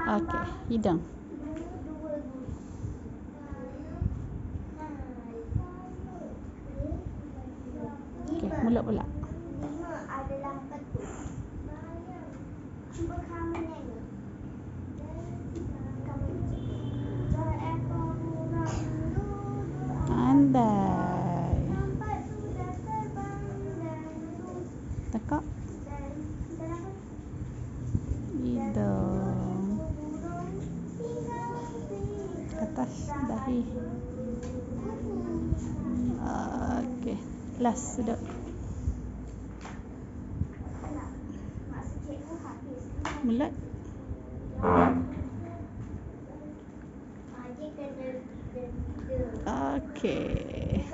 Okey, hidung. Okey, mulut pula. Lima adalah betul. Cuba kamu nyanyi. Kamu seekor burung duduk Pandai. sampai sudah terbang dan Tekak dan apa? hidung. Burung tinggal di Atas dahi. Okey, last duduk. Masa cikgu habis. Mulut. Jika Okey.